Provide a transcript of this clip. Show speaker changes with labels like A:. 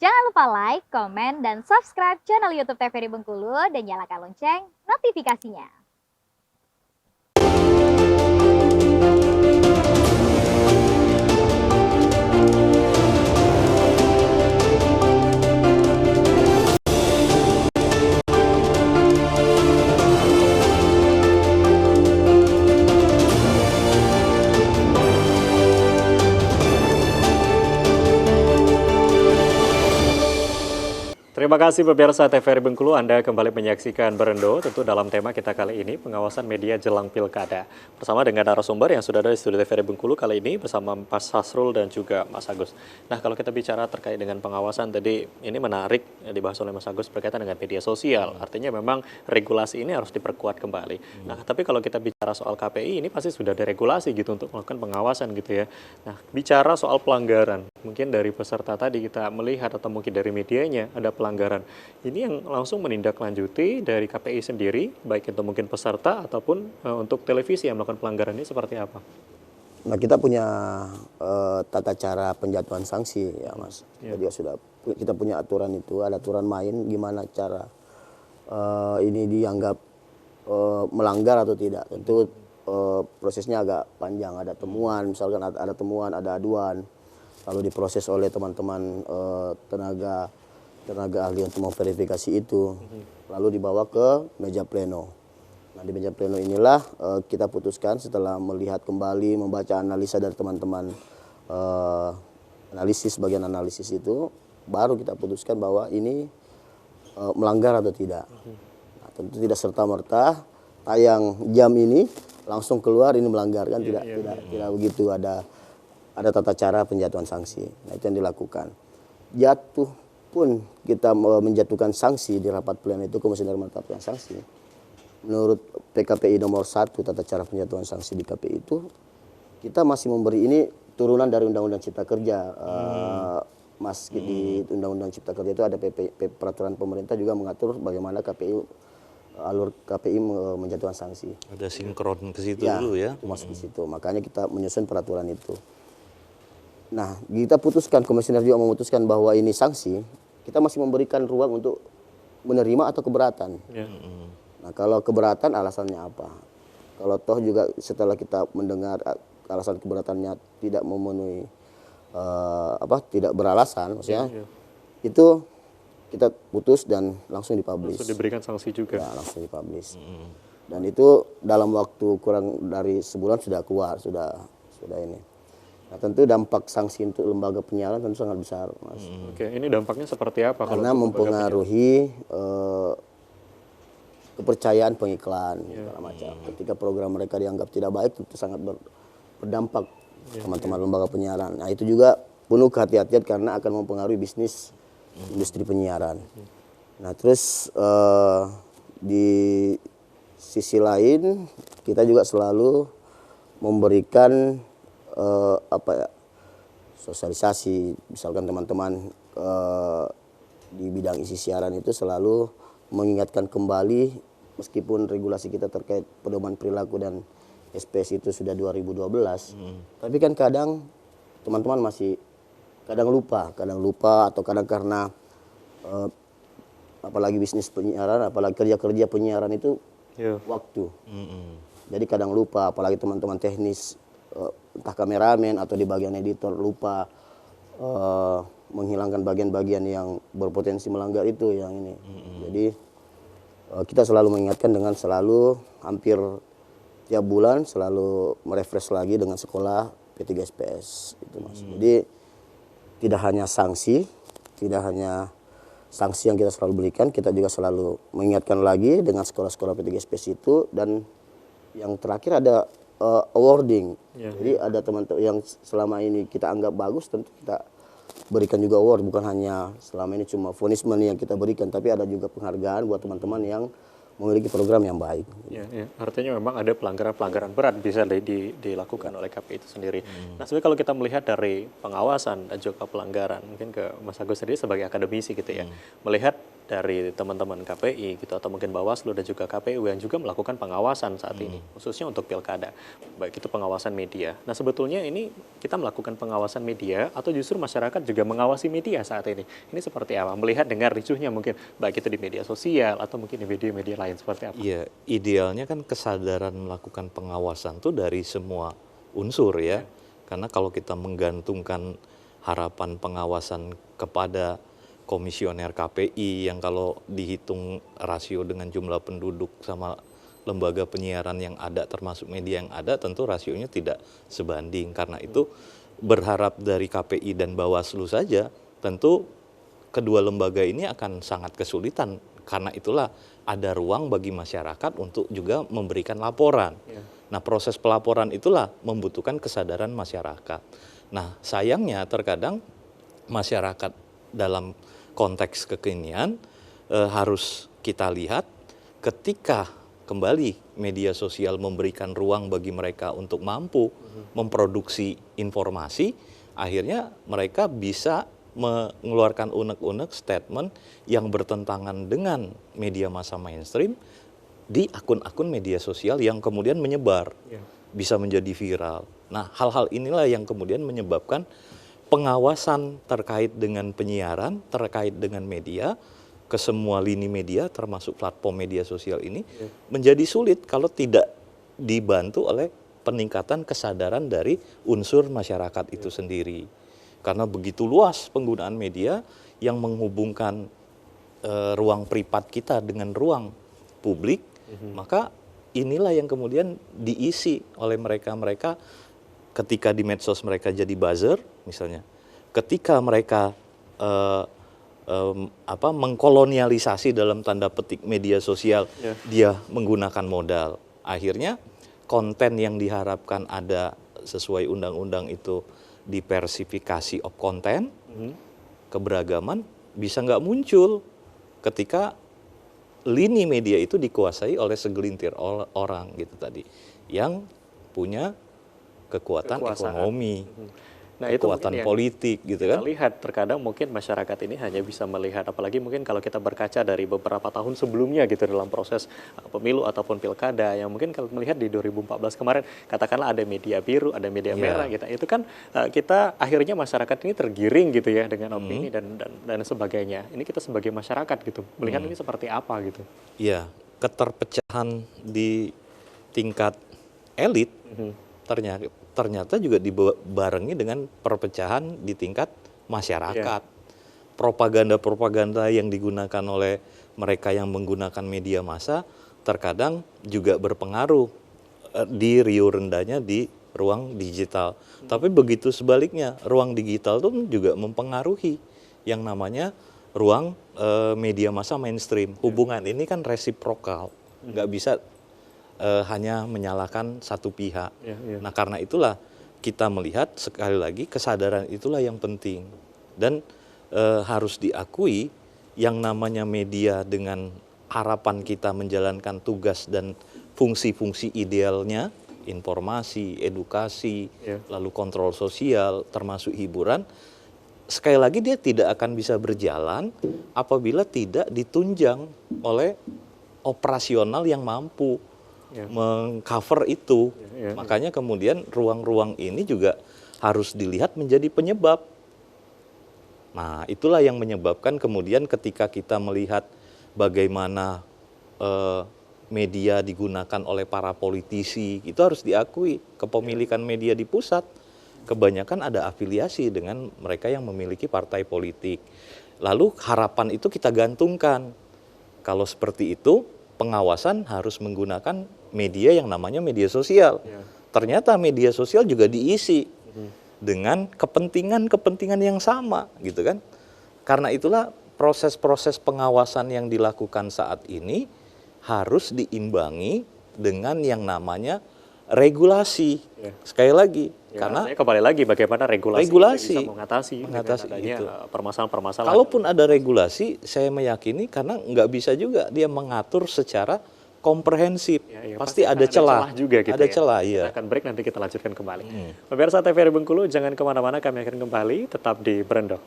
A: Jangan lupa like, komen, dan subscribe channel YouTube TVRI Bengkulu dan nyalakan lonceng notifikasinya.
B: Terima kasih pemirsa TVRI Bengkulu, Anda kembali menyaksikan Berendo. Tentu dalam tema kita kali ini pengawasan media jelang pilkada. Bersama dengan narasumber yang sudah ada di studio TVRI Bengkulu kali ini bersama Mas Hasrul dan juga Mas Agus. Nah, kalau kita bicara terkait dengan pengawasan tadi, ini menarik dibahas oleh Mas Agus berkaitan dengan media sosial. Artinya memang regulasi ini harus diperkuat kembali. Nah, tapi kalau kita bicara soal KPI ini pasti sudah ada regulasi gitu untuk melakukan pengawasan gitu ya. Nah, bicara soal pelanggaran, mungkin dari peserta tadi kita melihat atau mungkin dari medianya ada pelanggaran. Ini yang langsung menindaklanjuti dari KPI sendiri, baik itu mungkin peserta ataupun untuk televisi yang melakukan pelanggaran ini seperti apa?
C: Nah, kita punya tata cara penjatuhan sanksi ya Mas. Jadi kita punya aturan itu, ada aturan main gimana cara ini dianggap melanggar atau tidak. Tentu prosesnya agak panjang, ada temuan, misalkan ada temuan, ada aduan, lalu diproses oleh teman-teman tenaga ahli untuk memverifikasi itu, lalu dibawa ke meja pleno. Nah, di meja pleno inilah kita putuskan setelah melihat kembali, membaca analisa dari teman-teman bagian analisis itu, baru kita putuskan bahwa ini melanggar atau tidak. Nah, tentu tidak serta-merta tayang jam ini langsung keluar ini melanggar, kan tidak begitu, ada tata cara penjatuhan sanksi. Nah, itu yang dilakukan. Jatuh pun kita menjatuhkan sanksi di rapat pleno itu, Komisioner menetapkan sanksi. Menurut PKPI nomor 1 tata cara penjatuhan sanksi di KPI itu, kita masih memberi ini turunan dari Undang-Undang Cipta Kerja. Mas, di Undang-Undang Cipta Kerja itu ada peraturan pemerintah juga mengatur bagaimana alur KPI menjatuhkan sanksi.
D: Ada sinkron ke situ
C: Ya,
D: dulu ya.
C: masuk ke situ. Makanya kita menyusun peraturan itu. Nah, kita putuskan, komisioner juga memutuskan bahwa ini sanksi, kita masih memberikan ruang untuk menerima atau keberatan. Nah, kalau keberatan alasannya apa? Kalau toh juga setelah kita mendengar alasan keberatannya tidak memenuhi tidak beralasan, maksudnya itu kita putus dan langsung dipublish.
B: Langsung diberikan sanksi juga.
C: Ya, langsung dipublish. Dan itu dalam waktu kurang dari sebulan sudah keluar, sudah ini. Nah, tentu dampak sanksi untuk lembaga penyiaran tentu sangat besar, Mas.
B: Oke, ini dampaknya seperti apa?
C: Karena mempengaruhi kepercayaan pengiklan, segala macam. Ketika program mereka dianggap tidak baik, itu sangat berdampak teman-teman lembaga penyiaran. Nah, itu juga penuh kehati-hatian karena akan mempengaruhi bisnis industri penyiaran. Nah, terus di sisi lain kita juga selalu memberikan sosialisasi, misalkan teman-teman di bidang isi siaran itu selalu mengingatkan kembali, meskipun regulasi kita terkait pedoman perilaku dan SPS itu sudah 2012, tapi kan kadang teman-teman masih kadang lupa atau kadang karena apalagi bisnis penyiaran, apalagi kerja penyiaran itu waktu. Jadi kadang lupa, apalagi teman-teman teknis, entah kameramen atau di bagian editor lupa menghilangkan bagian-bagian yang berpotensi melanggar itu yang ini. Jadi kita selalu mengingatkan dengan selalu hampir tiap bulan selalu merefresh lagi dengan sekolah P3SPS itu, Mas. Jadi tidak hanya sanksi yang kita selalu berikan, kita juga selalu mengingatkan lagi dengan sekolah-sekolah P3SPS itu, dan yang terakhir ada awarding. Jadi ada teman-teman yang selama ini kita anggap bagus, tentu kita berikan juga award. Bukan hanya selama ini cuma punishment yang kita berikan, tapi ada juga penghargaan buat teman-teman yang memiliki program yang baik.
B: Ya, ya. Artinya memang ada pelanggaran-pelanggaran berat bisa dilakukan oleh KPI itu sendiri. Nah, sebenarnya kalau kita melihat dari pengawasan dan juga pelanggaran, mungkin ke Mas Agus sendiri sebagai akademisi gitu ya, melihat dari teman-teman KPI gitu atau mungkin Bawaslu dan juga KPU yang juga melakukan pengawasan saat ini, khususnya untuk pilkada, baik itu pengawasan media. Nah, sebetulnya ini kita melakukan pengawasan media atau justru masyarakat juga mengawasi media saat ini? Ini seperti apa? Melihat dengar ricuhnya mungkin baik itu di media sosial atau mungkin di media-media lain seperti apa?
D: Iya, idealnya kan kesadaran melakukan pengawasan tuh dari semua unsur ya. Karena kalau kita menggantungkan harapan pengawasan kepada komisioner KPI yang kalau dihitung rasio dengan jumlah penduduk sama lembaga penyiaran yang ada termasuk media yang ada, tentu rasionya tidak sebanding. Karena itu berharap dari KPI dan Bawaslu saja, tentu kedua lembaga ini akan sangat kesulitan. Karena itulah ada ruang bagi masyarakat untuk juga memberikan laporan. Nah, proses pelaporan itulah membutuhkan kesadaran masyarakat. Nah, sayangnya terkadang masyarakat dalam konteks kekinian harus kita lihat ketika kembali media sosial memberikan ruang bagi mereka untuk mampu memproduksi informasi, akhirnya mereka bisa mengeluarkan unek-unek statement yang bertentangan dengan media massa mainstream di akun-akun media sosial yang kemudian menyebar, bisa menjadi viral. Nah, hal-hal inilah yang kemudian menyebabkan pengawasan terkait dengan penyiaran, terkait dengan media, ke semua lini media termasuk platform media sosial ini menjadi sulit kalau tidak dibantu oleh peningkatan kesadaran dari unsur masyarakat itu sendiri. Karena begitu luas penggunaan media yang menghubungkan ruang privat kita dengan ruang publik, maka inilah yang kemudian diisi oleh mereka-mereka ketika di medsos mereka jadi buzzer misalnya, ketika mereka mengkolonialisasi dalam tanda petik media sosial, dia menggunakan modal. Akhirnya konten yang diharapkan ada sesuai undang-undang itu diversifikasi of content, keberagaman bisa nggak muncul ketika lini media itu dikuasai oleh segelintir orang gitu tadi, yang punya kekuatan ekonomi,
B: Nah, itu
D: kekuatan
B: mungkin yang
D: politik gitu
B: kita
D: kan.
B: lihat terkadang mungkin masyarakat ini hanya bisa melihat, apalagi mungkin kalau kita berkaca dari beberapa tahun sebelumnya gitu dalam proses pemilu ataupun pilkada, yang mungkin kalau melihat di 2014 kemarin katakanlah ada media biru, ada media merah gitu. Itu kan kita akhirnya masyarakat ini tergiring gitu ya dengan opini dan sebagainya. Ini kita sebagai masyarakat gitu melihat ini seperti apa gitu.
D: Iya, keterpecahan di tingkat elit ternyata juga dibarengi dengan perpecahan di tingkat masyarakat. Propaganda-propaganda yang digunakan oleh mereka yang menggunakan media massa terkadang juga berpengaruh di riuh rendahnya di ruang digital. Tapi begitu sebaliknya, ruang digital itu juga mempengaruhi yang namanya ruang media massa mainstream. Hubungan ini kan resiprokal, nggak bisa hanya menyalahkan satu pihak. Nah, karena itulah kita melihat sekali lagi kesadaran itulah yang penting dan harus diakui yang namanya media dengan harapan kita menjalankan tugas dan fungsi-fungsi idealnya, informasi, edukasi, lalu kontrol sosial, termasuk hiburan. Sekali lagi dia tidak akan bisa berjalan apabila tidak ditunjang oleh operasional yang mampu mengcover itu. Makanya kemudian ruang-ruang ini juga harus dilihat menjadi penyebab. Nah, itulah yang menyebabkan kemudian ketika kita melihat bagaimana media digunakan oleh para politisi, itu harus diakui kepemilikan media di pusat kebanyakan ada afiliasi dengan mereka yang memiliki partai politik. Lalu harapan itu kita gantungkan. Kalau seperti itu, pengawasan harus menggunakan media yang namanya media sosial. Ternyata media sosial juga diisi dengan kepentingan-kepentingan yang sama, gitu kan? Karena itulah proses-proses pengawasan yang dilakukan saat ini harus diimbangi dengan yang namanya regulasi. Sekali lagi,
B: Ya,
D: karena
B: artinya kembali lagi bagaimana regulasi,
D: Regulasi.
B: bisa mengatasi dengan adanya
D: itu.
B: permasalahan-permasalahan.
D: Kalaupun ada regulasi, saya meyakini karena nggak bisa juga dia mengatur secara komprehensif.
B: Ya,
D: pasti
B: akan
D: ada celah.
B: juga gitu
D: Ada
B: ya.
D: celah,
B: Kita
D: iya.
B: akan break, nanti kita lanjutkan kembali. Pemirsa TVRI Bengkulu, jangan kemana-mana, kami akan kembali tetap di Berendo.